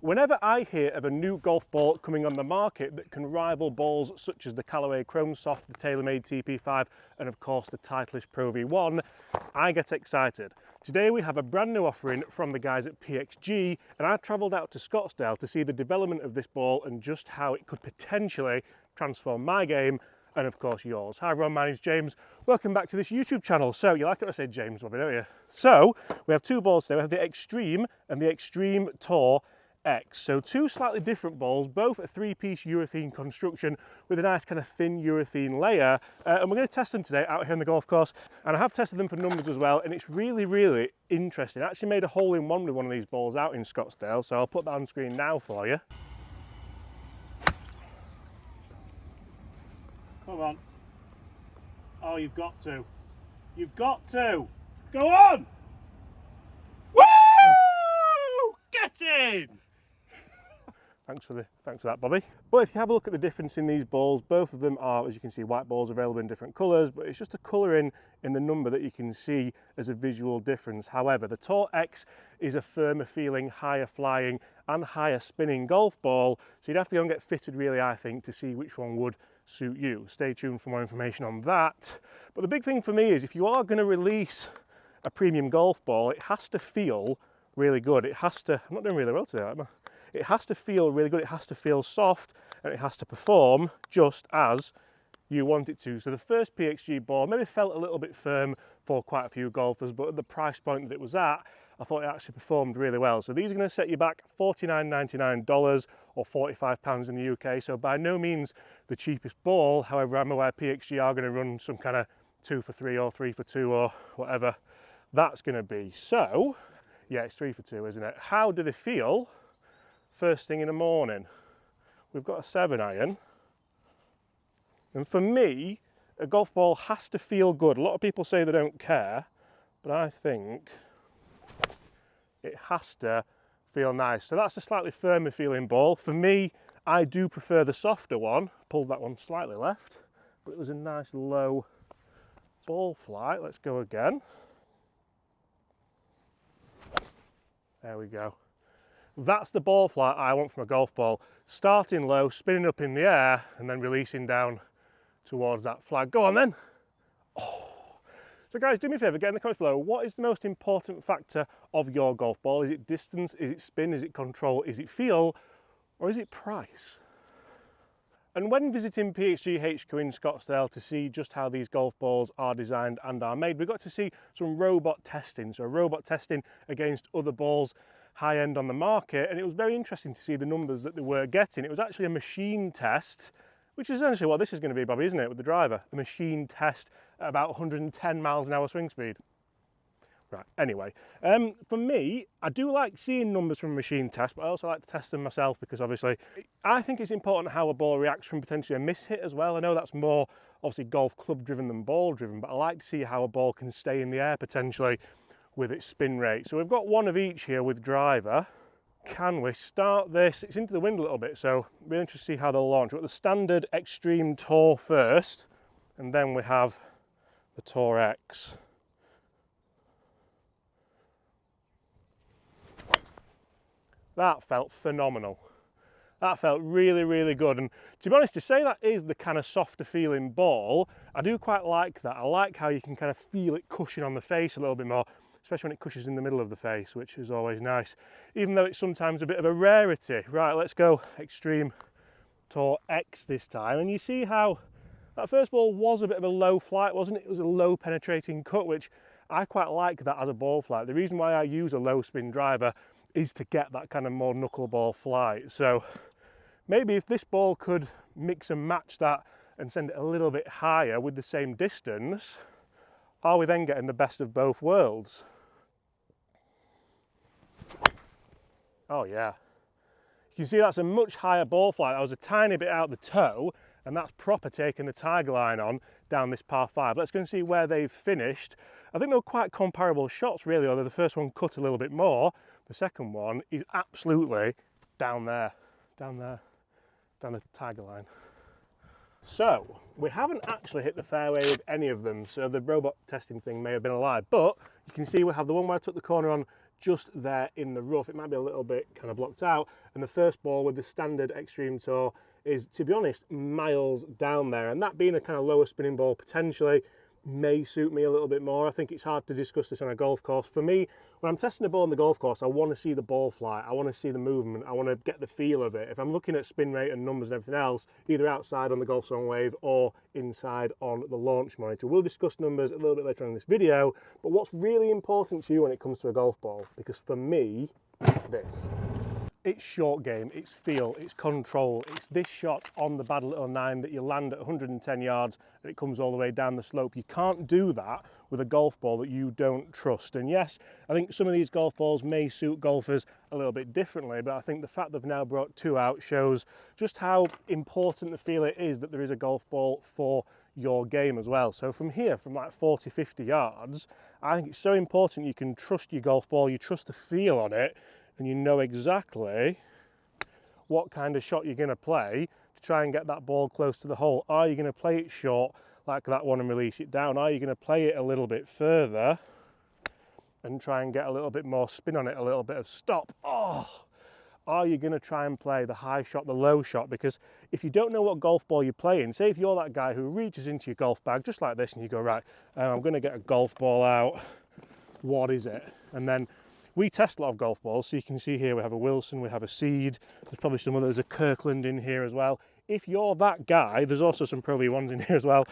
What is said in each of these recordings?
Whenever I hear of a new golf ball coming on the market that can rival balls such as the Callaway Chrome Soft, the TaylorMade TP5 and of course the Titleist PRO-V1, I get excited. Today we have a brand new offering from the guys at PXG, and I travelled out to Scottsdale to see the development of this ball and just how it could potentially transform my game and of course yours. Hi everyone, my name's James. Welcome back to this YouTube channel. So you like it when I say James, Bobby, don't you? So we have two balls today. We have the Extreme and the Extreme Tour X. So two slightly different balls, both a three-piece urethane construction with a nice kind of thin urethane layer, and we're going to test them today out here on the golf course. And I have tested them for numbers as well, and it's really interesting. I actually made a hole-in-one with one of these balls out in Scottsdale, so I'll put that on screen now for you. Come on. Oh, you've got to. You've got to. Go on! Woo! Get in! Thanks for that, Bobby. But if you have a look at the difference in these balls, both of them are, as you can see, white balls available in different colours, but it's just a colouring in the number that you can see as a visual difference. However, the Tour X is a firmer feeling, higher flying and higher spinning golf ball, so you'd have to go and get fitted really, I think, to see which one would suit you. Stay tuned for more information on that. But the big thing for me is if you are going to release a premium golf ball, it has to feel really good. It has to, I'm not doing really well today, am I? It has to feel really good, it has to feel soft, and it has to perform just as you want it to. So the first PXG ball maybe felt a little bit firm for quite a few golfers, but at the price point that it was at, I thought it actually performed really well. So these are going to set you back $49.99 or £45 in the UK. So by no means the cheapest ball. However, I'm aware PXG are going to run some kind of 2 for 3 or 3 for 2 or whatever that's going to be. So yeah, it's 3 for 2, isn't it? How do they feel first thing in the morning? We've got a 7-iron, and for me a golf ball has to feel good. A lot of people say they don't care, but I think it has to feel nice. So that's a slightly firmer feeling ball. For me, I do prefer the softer one. Pulled that one slightly left, but it was a nice low ball flight. Let's go again. There we go. That's the ball flight I want from a golf ball. Starting low, spinning up in the air, and then releasing down towards that flag. Go on then. Oh. So guys, do me a favour, get in the comments below, what is the most important factor of your golf ball? Is it distance, is it spin, is it control, is it feel, or is it price? And when visiting PXG HQ in Scottsdale to see just how these golf balls are designed and are made, we got to see some robot testing. So robot testing against other balls high end on the market, and it was very interesting to see the numbers that they were getting. It was actually a machine test, which is essentially what this is going to be, Bobby, isn't it, with the driver? A machine test at about 110 miles an hour swing speed. Right, anyway, for me, I do like seeing numbers from a machine test, but I also like to test them myself because obviously I think it's important how a ball reacts from potentially a miss hit as well. I know that's more obviously golf club driven than ball driven, but I like to see how a ball can stay in the air potentially with its spin rate. So we've got one of each here with driver. Can we start this? It's into the wind a little bit, so we're interested to see how they'll launch. We've got the standard Extreme Tour first, and then we have the Tour X. That felt phenomenal. That felt really good, and to be honest, to say that is the kind of softer feeling ball, I do quite like that. I like how you can kind of feel it cushion on the face a little bit more, especially when it cushions in the middle of the face, which is always nice, even though it's sometimes a bit of a rarity. Right, let's go Extreme Tour X this time, and you see how that first ball was a bit of a low flight, wasn't it? It was a low penetrating cut, which I quite like that as a ball flight. The reason why I use a low spin driver is to get that kind of more knuckleball flight. So maybe if this ball could mix and match that and send it a little bit higher with the same distance, are we then getting the best of both worlds? Oh yeah. You can see that's a much higher ball flight. That was a tiny bit out the toe, and that's proper taking the tiger line on down this par 5. Let's go and see where they've finished. I think they were quite comparable shots really, although the first one cut a little bit more. The second one is absolutely down there, down the tiger line. So we haven't actually hit the fairway with any of them, so the robot testing thing may have been a lie, but you can see we have the one where I took the corner on just there in the rough. It might be a little bit kind of blocked out. And the first ball with the standard Extreme Tour is, to be honest, miles down there. And that being a kind of lower spinning ball potentially may suit me a little bit more. I think it's hard to discuss this on a golf course. For me, when I'm testing a ball on the golf course, I want to see the ball fly, I want to see the movement, I want to get the feel of it. If I'm looking at spin rate and numbers and everything else, either outside on the Golf Zone Wave or inside on the launch monitor. We'll discuss numbers a little bit later on in this video, but what's really important to you when it comes to a golf ball, because for me, it's this. It's short game, it's feel, it's control. It's this shot on the bad little 9 that you land at 110 yards and it comes all the way down the slope. You can't do that with a golf ball that you don't trust. And yes, I think some of these golf balls may suit golfers a little bit differently, but I think the fact they've now brought 2 out shows just how important the feel it is that there is a golf ball for your game as well. So from here, from like 40, 50 yards, I think it's so important you can trust your golf ball, you trust the feel on it, and you know exactly what kind of shot you're going to play to try and get that ball close to the hole. Are you going to play it short like that one and release it down? Are you going to play it a little bit further and try and get a little bit more spin on it, a little bit of stop? Oh! Are you going to try and play the high shot, the low shot? Because if you don't know what golf ball you're playing, say if you're that guy who reaches into your golf bag just like this and you go, right, I'm going to get a golf ball out, what is it? And then we test a lot of golf balls, so you can see here we have a Wilson, we have a Seed, there's probably some others, a Kirkland in here as well. If you're that guy, there's also some PRO-V1s in here as well,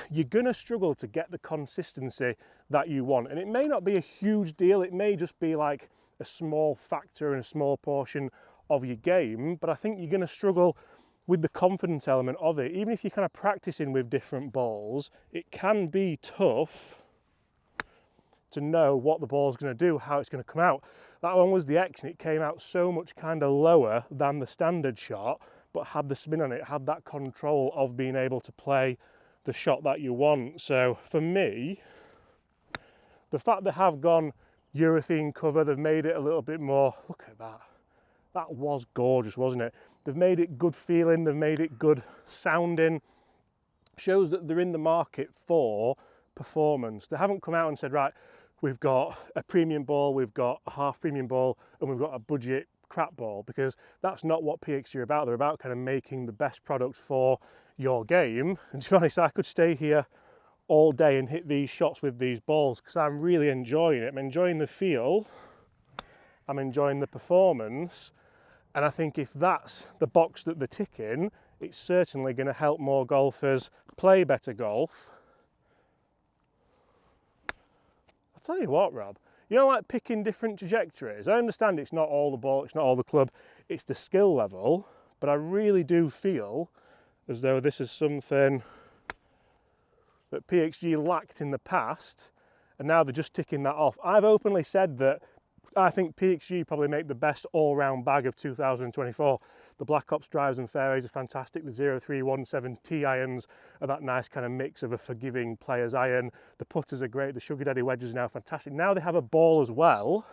you're going to struggle to get the consistency that you want. And it may not be a huge deal, it may just be like a small factor and a small portion of your game, but I think you're going to struggle with the confidence element of it. Even if you're kind of practicing with different balls, it can be tough to know what the ball's going to do, how it's going to come out. That one was the X and it came out so much kind of lower than the standard shot, but had the spin on it, had that control of being able to play the shot that you want. So for me, the fact they have gone urethane cover, they've made it a little bit more, look at that. That was gorgeous, wasn't it? They've made it good feeling, they've made it good sounding. Shows that they're in the market for performance. They haven't come out and said, right, we've got a premium ball, we've got a half premium ball, and we've got a budget crap ball, because that's not what PXG are about. They're about kind of making the best product for your game. And to be honest, I could stay here all day and hit these shots with these balls because I'm really enjoying it. I'm enjoying the feel, I'm enjoying the performance, and I think if that's the box that they're ticking, it's certainly going to help more golfers play better golf. I'll tell you what, Rob, you know, like picking different trajectories. I understand it's not all the ball, it's not all the club, it's the skill level, but I really do feel as though this is something that PXG lacked in the past, and now they're just ticking that off. I've openly said that I think PXG probably make the best all-round bag of 2024. The Black Ops drives and fairways are fantastic. The 0317T irons are that nice kind of mix of a forgiving player's iron. The putters are great. The Sugar Daddy wedges are now fantastic. Now they have a ball as well.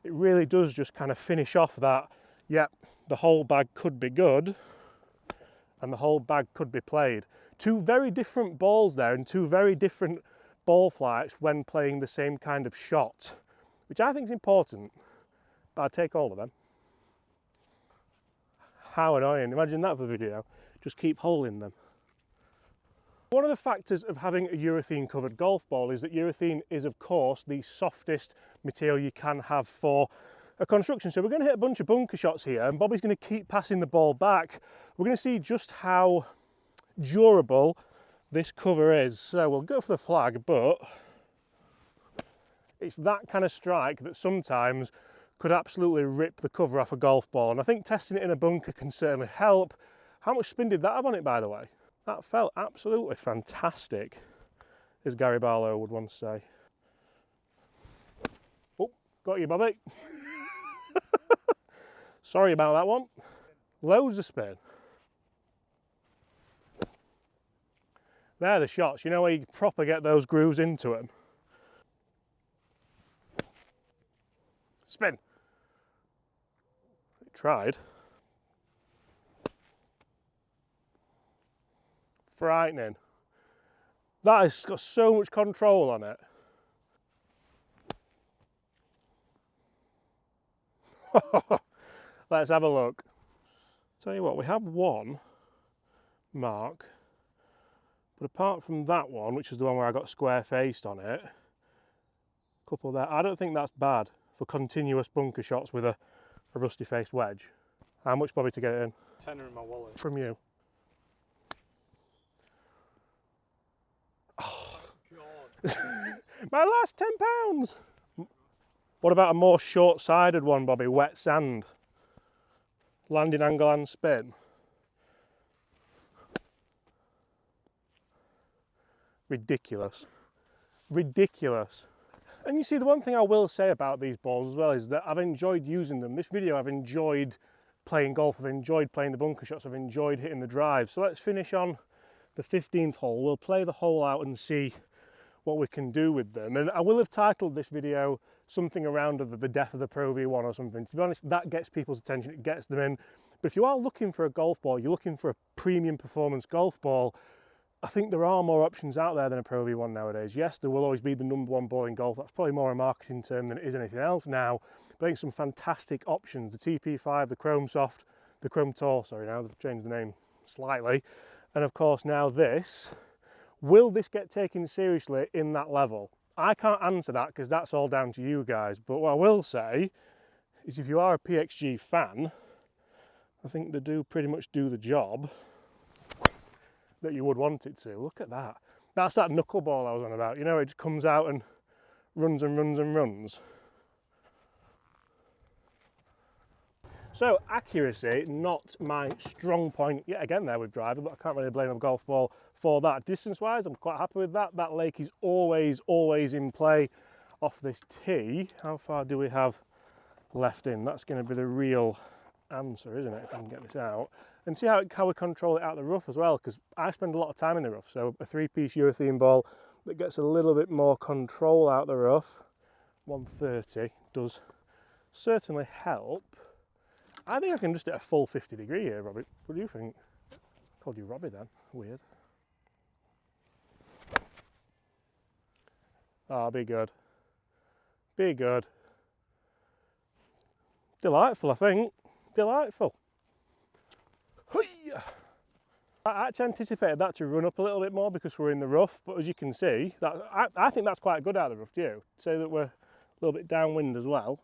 It really does just kind of finish off that, yep, the whole bag could be good and the whole bag could be played. 2 very different balls there and 2 very different ball flights when playing the same kind of shot, which I think is important, but I'd take all of them. How annoying, imagine that for the video, just keep holding them. One of the factors of having a urethane covered golf ball is that urethane is of course the softest material you can have for a construction. So we're going to hit a bunch of bunker shots here and Bobby's going to keep passing the ball back. We're going to see just how durable this cover is. So we'll go for the flag, but it's that kind of strike that sometimes could absolutely rip the cover off a golf ball. And I think testing it in a bunker can certainly help. How much spin did that have on it, by the way? That felt absolutely fantastic, as Gary Barlow would once say. Oh, got you, Bobby. Sorry about that one. Loads of spin. They're the shots, you know, where you proper get those grooves into them. Spin. It tried. Frightening. That has got so much control on it. Let's have a look. Tell you what, we have one mark, but apart from that one, which is the one where I got square faced on it, a couple there, I don't think that's bad for continuous bunker shots with a rusty faced wedge. How much, Bobby, to get it in? Tenner in my wallet. From you. Oh, God. My last £10. What about a more short-sided one, Bobby? Wet sand. Landing angle and spin. Ridiculous. Ridiculous. And you see, the one thing I will say about these balls as well is that I've enjoyed using them. This video, I've enjoyed playing golf, I've enjoyed playing the bunker shots, I've enjoyed hitting the drive. So let's finish on the 15th hole. We'll play the hole out and see what we can do with them. And I will have titled this video something around the death of the Pro-V1 or something. To be honest, that gets people's attention, it gets them in. But if you are looking for a golf ball, you're looking for a premium performance golf ball, I think there are more options out there than a Pro-V1 nowadays. Yes, there will always be the #1 ball in golf. That's probably more a marketing term than it is anything else now. But I think some fantastic options. The TP5, the Chrome Soft, the Chrome Tour, sorry, now they've changed the name slightly. And of course now this. Will this get taken seriously in that level? I can't answer that because that's all down to you guys. But what I will say is if you are a PXG fan, I think they do pretty much do the job that you would want it to. Look at that. That's that knuckleball I was on about. You know, it just comes out and runs and runs and runs. So accuracy, not my strong point yet again there with driving, but I can't really blame a golf ball for that. Distance-wise, I'm quite happy with that. That lake is always in play off this tee. How far do we have left in? That's going to be the real answer, isn't it, if I can get this out. And see how we control it out the rough as well, because I spend a lot of time in the rough. So a 3-piece urethane ball that gets a little bit more control out the rough, 130, does certainly help. I think I can just hit a full 50 degree here, Robbie. What do you think? Called you Robbie then, weird. Oh, be good. Be good. Delightful, I think. Delightful. I actually anticipated that to run up a little bit more because we're in the rough, but as you can see, I think that's quite good out of the rough too. Say that we're a little bit downwind as well.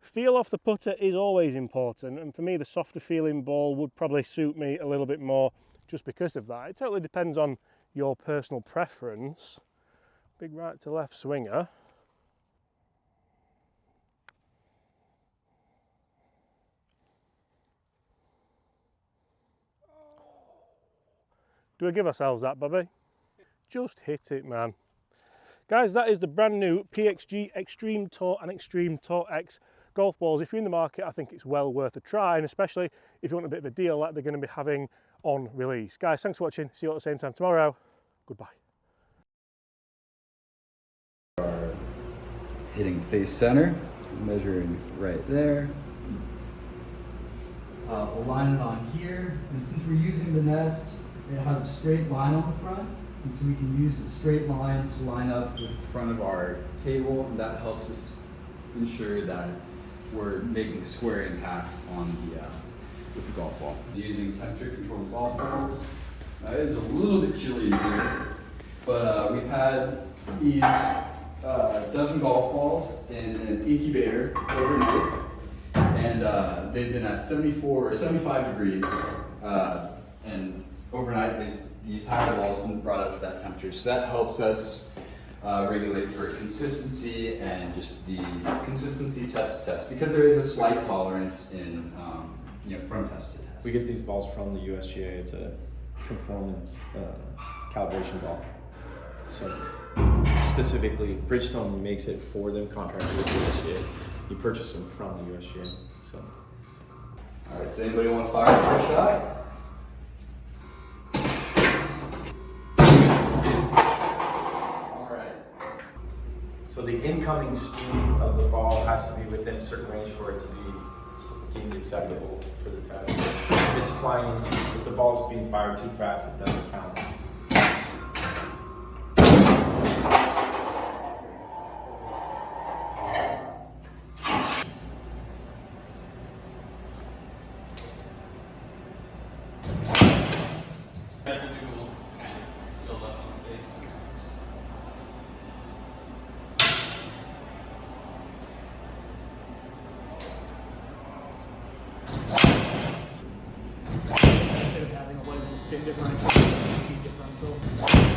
Feel off the putter is always important, and for me the softer feeling ball would probably suit me a little bit more just because of that. It totally depends on your personal preference. Big right to left swinger. Do we give ourselves that, Bobby? Just hit it, man. Guys, that is the brand new PXG Extreme Tour and Extreme Tour X golf balls. If you're in the market, I think it's well worth a try, and especially if you want a bit of a deal like they're going to be having on release. Guys, thanks for watching. See you all at the same time tomorrow. Goodbye. Hitting face center, measuring right there. We'll line it on here, and since we're using the nest, it has a straight line on the front, and so we can use the straight line to line up with the front of our table, and that helps us ensure that we're making square impact on the with the golf ball. Using temperature controlled golf balls. It is a little bit chilly in here, but we've had these dozen golf balls in an incubator overnight, and they've been at 74 or 75 degrees, and overnight the entire ball has been brought up to that temperature. So that helps us regulate for consistency and just the consistency test to test, because there is a slight tolerance in from test to test. We get these balls from the USGA. It's a conformance calibration ball. So specifically, Bridgestone makes it for them, contracted with the USGA. You purchase them from the USGA. So. All right. So anybody want to fire the first shot? So the incoming speed of the ball has to be within a certain range for it to be deemed acceptable for the test. If it's flying into, if the ball's being fired too fast, it doesn't count. the spin differential, the speed differential.